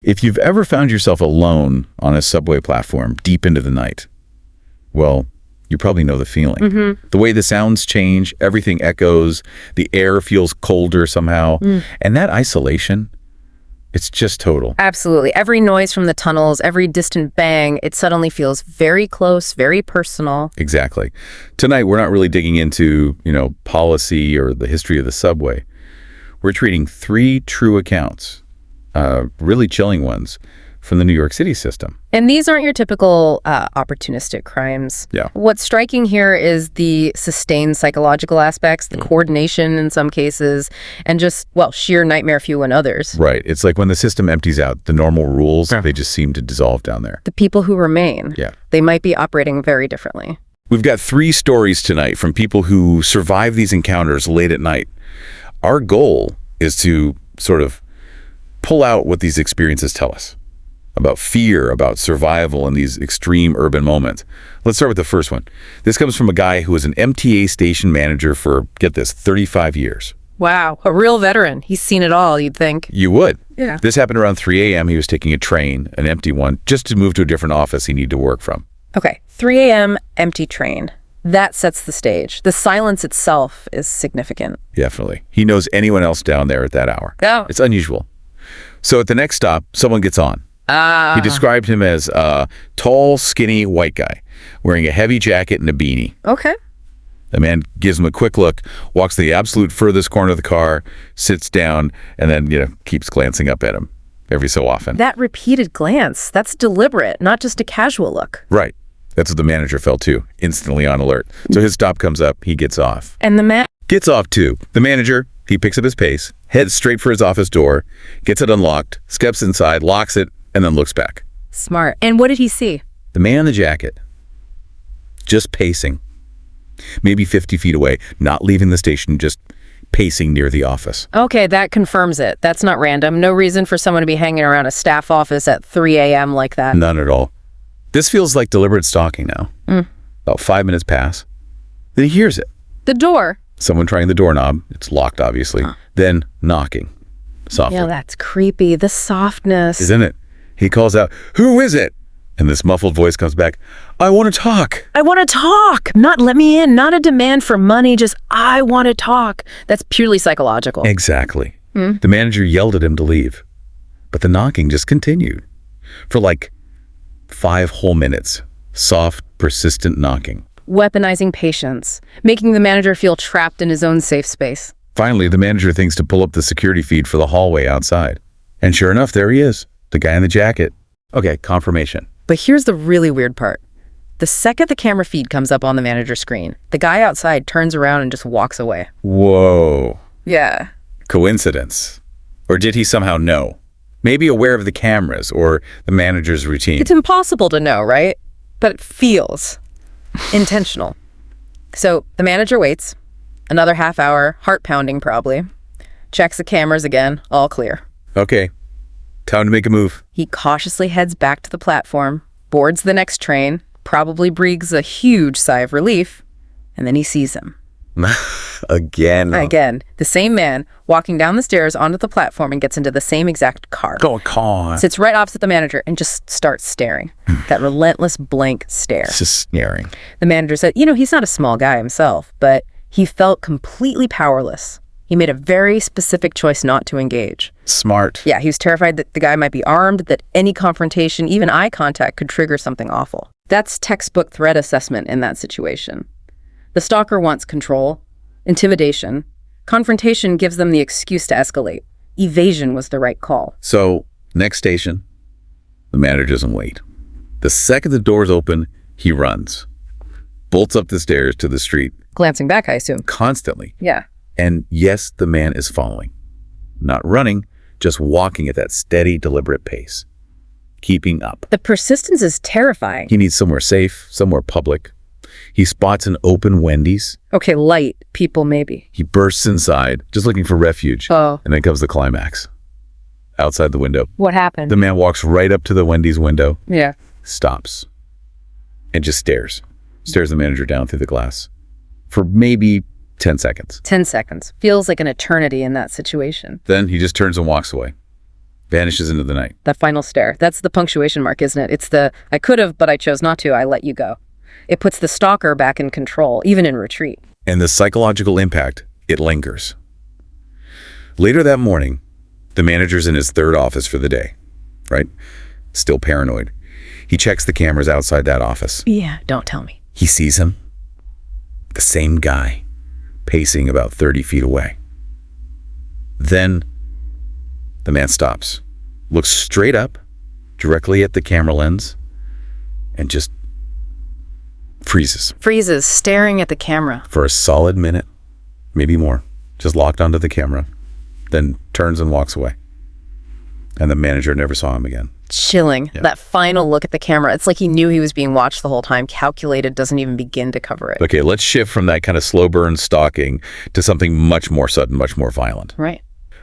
If you've ever found yourself alone on a subway platform deep into the night, well, you probably know the feeling. The way the sounds change, everything echoes, the air feels colder somehow. And that isolation, it's just total. Absolutely. Every noise from the tunnels, every distant bang, it suddenly feels very close, very personal. Exactly. Tonight, we're not really digging into, policy or the history of the subway. We're treating 3 true accounts, really chilling ones, from the New York City system. And these aren't your typical opportunistic crimes. Yeah. What's striking here is the sustained psychological aspects, the coordination in some cases, and just, sheer nightmare fuel in others. Right. It's like when the system empties out, the normal rules, they just seem to dissolve down there. The people who remain, they might be operating very differently. We've got 3 stories tonight from people who survive these encounters late at night. Our goal is to sort of pull out what these experiences tell us about fear, about survival in these extreme urban moments. Let's start with the first one. This comes from a guy who was an MTA station manager for, get this, 35 years. Wow, a real veteran. He's seen it all, you'd think. You would. Yeah. This happened around 3 a.m. He was taking a train, an empty one, just to move to a different office he needed to work from. Okay, 3 a.m., empty train. That sets the stage. The silence itself is significant. Definitely. He knows anyone else down there at that hour. Oh. It's unusual. So at the next stop, someone gets on. He described him as a tall, skinny white guy wearing a heavy jacket and a beanie. Okay. The man gives him a quick look, walks to the absolute furthest corner of the car, sits down, and then, keeps glancing up at him every so often. That repeated glance, that's deliberate, not just a casual look. Right. That's what the manager felt too, instantly on alert. So his stop comes up, he gets off. And the man gets off too. The manager, he picks up his pace, heads straight for his office door, gets it unlocked, steps inside, locks it, and then looks back. Smart. And what did he see? The man in the jacket, just pacing, maybe 50 feet away, not leaving the station, just pacing near the office. Okay, that confirms it. That's not random. No reason for someone to be hanging around a staff office at 3 a.m. like that. None at all. This feels like deliberate stalking now. About 5 minutes pass. Then he hears it. The door. Someone trying the doorknob. It's locked, obviously. Then knocking. Softly. Yeah, that's creepy. The softness. Isn't it? He calls out, "Who is it?" And this muffled voice comes back, "I want to talk." I want to talk. Not let me in. Not a demand for money. Just I want to talk. That's purely psychological. Exactly. The manager yelled at him to leave. But the knocking just continued. For like 5 whole minutes. Soft, persistent knocking. Weaponizing patience. Making the manager feel trapped in his own safe space. Finally, the manager thinks to pull up the security feed for the hallway outside. And sure enough, there he is. The guy in the jacket. Okay, confirmation. But here's the really weird part. The second the camera feed comes up on the manager's screen, the guy outside turns around and just walks away. Whoa. Yeah. Coincidence? Or did he somehow know? Maybe aware of the cameras or the manager's routine. It's impossible to know, right? But it feels intentional. So the manager waits. Another half hour, heart pounding probably. Checks the cameras again, all clear. Okay, time to make a move. He cautiously heads back to the platform, boards the next train, probably breathes a huge sigh of relief, and then he sees him. Again. The same man walking down the stairs onto the platform and gets into the same exact car. Go on. Sits right opposite the manager and just starts staring. That relentless blank stare. It's just staring. The manager said, he's not a small guy himself, but he felt completely powerless. He made a very specific choice not to engage. Smart. Yeah, he was terrified that the guy might be armed, that any confrontation, even eye contact, could trigger something awful. That's textbook threat assessment in that situation. The stalker wants control, intimidation. Confrontation gives them the excuse to escalate. Evasion was the right call. So, next station, the manager doesn't wait. The second the doors open, he runs. Bolts up the stairs to the street. Glancing back, I assume. Constantly. Yeah. And yes, the man is following. Not running, just walking at that steady, deliberate pace. Keeping up. The persistence is terrifying. He needs somewhere safe, somewhere public. He spots an open Wendy's. Okay, light. People, maybe. He bursts inside, just looking for refuge. Oh. And then comes the climax. Outside the window. What happened? The man walks right up to the Wendy's window. Yeah. Stops. And just stares. Stares the manager down through the glass. For maybe 10 seconds. 10 seconds. Feels like an eternity in that situation. Then he just turns and walks away. vanishes into the night. That final stare. That's the punctuation mark, isn't it? It's the, I could have, but I chose not to. I let you go. It puts the stalker back in control, even in retreat. And the psychological impact, it lingers. Later that morning, the manager's in his third office for the day, right? Still paranoid. He checks the cameras outside that office. Yeah, don't tell me. He sees him, the same guy, pacing about 30 feet away. Then the man stops, looks straight up, directly at the camera lens, and just freezes. Freezes, staring at the camera. For a solid minute, maybe more, just locked onto the camera, then turns and walks away. And the manager never saw him again. Chilling. Yeah. That final look at the camera. It's like he knew he was being watched the whole time. Calculated, doesn't even begin to cover it. Okay, let's shift from that kind of slow burn stalking to something much more sudden, much more violent. Right.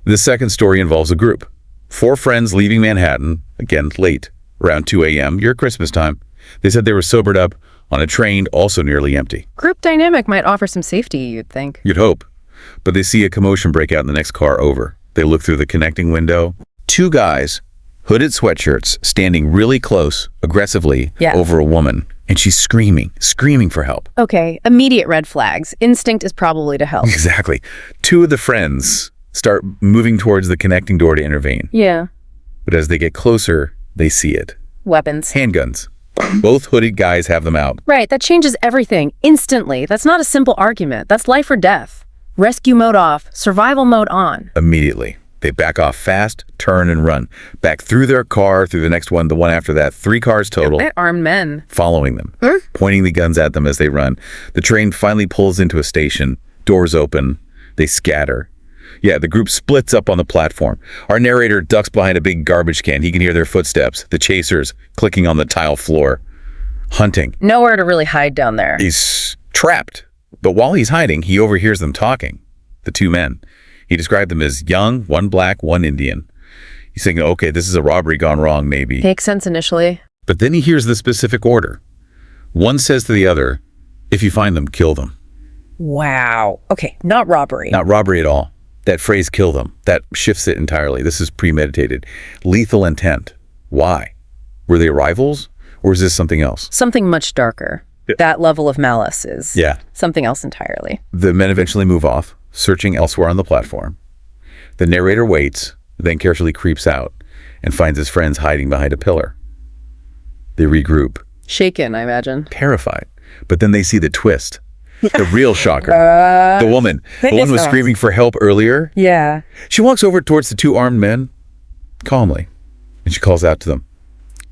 This second story involves a group. 4 friends leaving Manhattan, again, late, around 2 a.m., your Christmas time. They said they were sobered up on a train, also nearly empty. Group dynamic might offer some safety, you'd think. You'd hope. But they see a commotion break out in the next car over. They look through the connecting window. 2 guys, hooded sweatshirts, standing really close, aggressively, over a woman. And she's screaming for help. Okay, immediate red flags. Instinct is probably to help. Exactly. 2 of the friends start moving towards the connecting door to intervene. Yeah. But as they get closer, they see it. Weapons. Handguns. Both hooded guys have them out. Right, that changes everything. Instantly. That's not a simple argument. That's life or death. Rescue mode off, survival mode on. Immediately. They back off fast, turn and run. Back through their car, through the next one, the one after that. 3 cars total. Armed men. Following them, pointing the guns at them as they run. The train finally pulls into a station. Doors open. They scatter. Yeah, the group splits up on the platform. Our narrator ducks behind a big garbage can. He can hear their footsteps, the chasers clicking on the tile floor. Hunting. Nowhere to really hide down there. He's trapped. But while he's hiding, he overhears them talking. The 2 men. He described them as young, 1 black, 1 Indian. He's thinking, okay, this is a robbery gone wrong, maybe. Makes sense initially. But then he hears the specific order. One says to the other, if you find them, kill them. Wow. Okay, not robbery. Not robbery at all. That phrase, kill them, that shifts it entirely. This is premeditated. Lethal intent. Why? Were they rivals, or is this something else? Something much darker. That level of malice is something else entirely. The men eventually move off, searching elsewhere on the platform. The narrator waits, then carefully creeps out and finds his friends hiding behind a pillar. They regroup. Shaken, I imagine. Terrified. But then they see the twist. The real shocker. The woman. The one was screaming for help earlier. Yeah. She walks over towards the 2 armed men, calmly, and she calls out to them.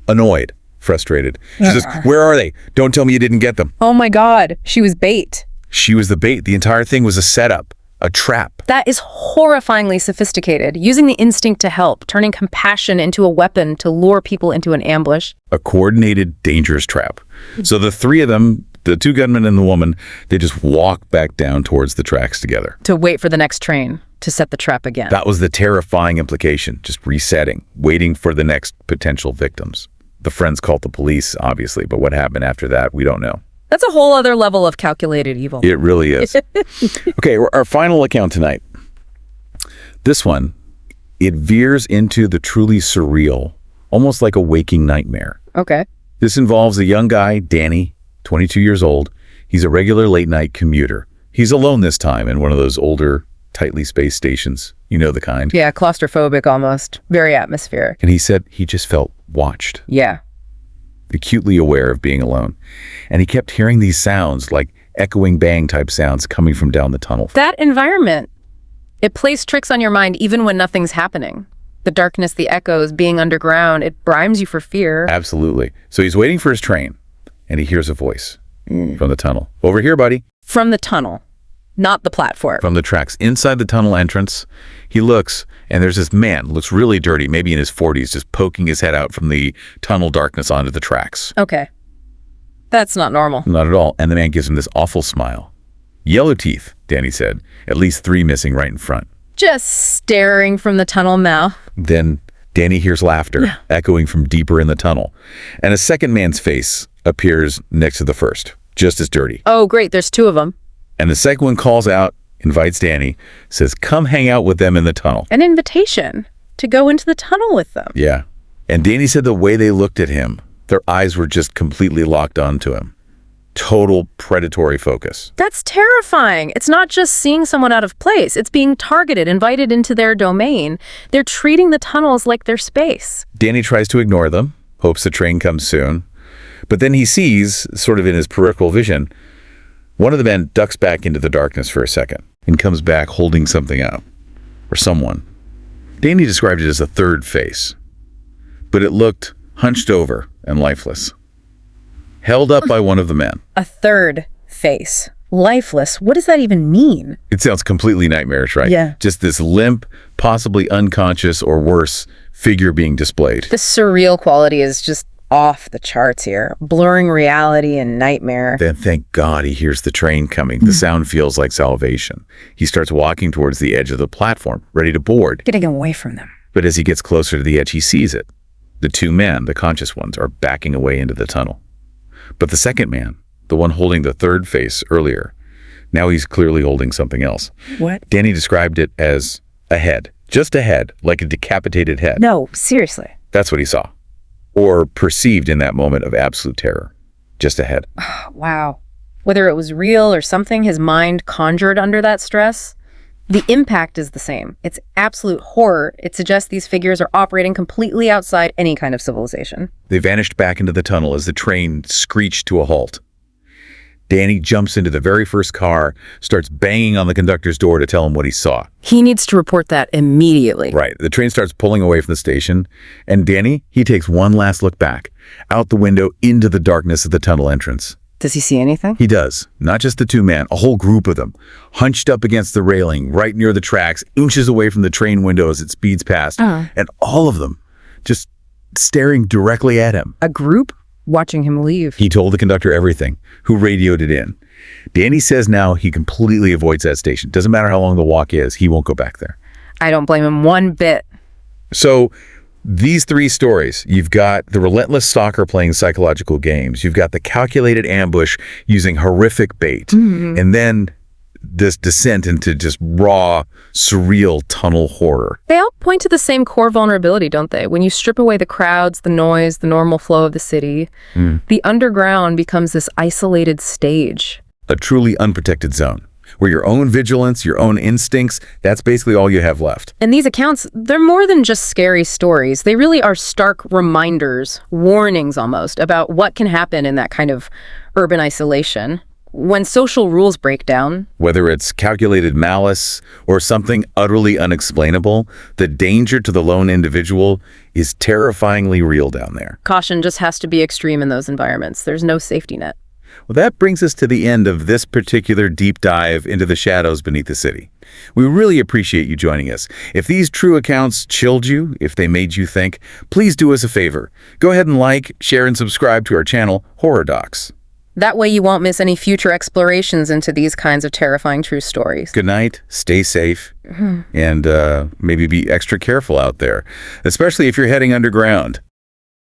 Annoyed, frustrated. She says, where are they? Don't tell me you didn't get them. Oh my God. She was bait. She was the bait. The entire thing was a setup, a trap. That is horrifyingly sophisticated. Using the instinct to help, turning compassion into a weapon to lure people into an ambush. A coordinated, dangerous trap. So the 3 of them, the 2 gunmen and the woman, they just walk back down towards the tracks together. To wait for the next train, to set the trap again. That was the terrifying implication, just resetting, waiting for the next potential victims. The friends called the police, obviously, but what happened after that, we don't know. That's a whole other level of calculated evil. It really is. Okay, our final account tonight. This one, it veers into the truly surreal, almost like a waking nightmare. Okay. This involves a young guy, Danny, 22 years old. He's a regular late-night commuter. He's alone this time in one of those older, tightly spaced stations. You know the kind. Yeah, claustrophobic almost. Very atmospheric. And he said he just felt watched. Yeah. Acutely aware of being alone. And he kept hearing these sounds, like echoing bang type sounds coming from down the tunnel. That environment, it plays tricks on your mind even when nothing's happening. The darkness, the echoes, being underground, it primes you for fear. Absolutely. So he's waiting for his train, and he hears a voice from the tunnel. Over here, buddy. From the tunnel, not the platform. From the tracks. Inside the tunnel entrance, he looks, and there's this man, looks really dirty, maybe in his 40s, just poking his head out from the tunnel darkness onto the tracks. Okay. That's not normal. Not at all. And the man gives him this awful smile. Yellow teeth, Danny said. At least 3 missing right in front. Just staring from the tunnel mouth. Then Danny hears laughter echoing from deeper in the tunnel. And a second man's face appears next to the first, just as dirty. Oh, great. There's 2 of them. And the second one calls out, invites Danny, says, come hang out with them in the tunnel. An invitation to go into the tunnel with them. Yeah. And Danny said the way they looked at him, their eyes were just completely locked onto him. Total predatory focus. That's terrifying. It's not just seeing someone out of place. It's being targeted, invited into their domain. They're treating the tunnels like their space. Danny tries to ignore them, hopes the train comes soon. But then he sees, sort of in his peripheral vision, one of the men ducks back into the darkness for a second and comes back holding something out, or someone. Danny described it as a third face, but it looked hunched over and lifeless, held up by one of the men. A third face. Lifeless. What does that even mean? It sounds completely nightmarish, right? Yeah. Just this limp, possibly unconscious or worse, figure being displayed. The surreal quality is just off the charts here. Blurring reality and nightmare. Then thank God he hears the train coming. The sound feels like salvation. He starts walking towards the edge of the platform, ready to board. Getting away from them. But as he gets closer to the edge, he sees it. The two men, the conscious ones, are backing away into the tunnel. But the second man, the one holding the third face earlier, now he's clearly holding something else. What? Danny described it as a head. Just a head, like a decapitated head. No, seriously. That's what he saw. Or perceived in that moment of absolute terror. Just a head. Wow. Whether it was real or something his mind conjured under that stress, the impact is the same. It's absolute horror. It suggests these figures are operating completely outside any kind of civilization. They vanished back into the tunnel as the train screeched to a halt. Danny jumps into the very first car, starts banging on the conductor's door to tell him what he saw. He needs to report that immediately. Right. The train starts pulling away from the station, and Danny, he takes one last look back, out the window into the darkness of the tunnel entrance. Does he see anything? He does. Not just the two men, a whole group of them, hunched up against the railing, right near the tracks, inches away from the train window as it speeds past, and all of them just staring directly at him. A group watching him leave. He told the conductor everything, who radioed it in. Danny says now he completely avoids that station. Doesn't matter how long the walk is, he won't go back there. I don't blame him one bit. So these three stories, you've got the relentless stalker playing psychological games, you've got the calculated ambush using horrific bait, and then this descent into just raw, surreal tunnel horror. They all point to the same core vulnerability, don't they? When you strip away the crowds, the noise, the normal flow of the city, the underground becomes this isolated stage. A truly unprotected zone, where your own vigilance, your own instincts, that's basically all you have left. And these accounts, they're more than just scary stories. They really are stark reminders, warnings almost, about what can happen in that kind of urban isolation. When social rules break down, Whether it's calculated malice or something utterly unexplainable, the danger to the lone individual is terrifyingly real down there. caution just has to be extreme in those environments. There's no safety net. Well, that brings us to the end of this particular deep dive into the shadows beneath the city. We really appreciate you joining us. If these true accounts chilled you, if they made you think, please do us a favor. Go ahead and like, share, and subscribe to our channel, Horror Docs. That way you won't miss any future explorations into these kinds of terrifying true stories. Good night, stay safe, and maybe be extra careful out there, especially if you're heading underground.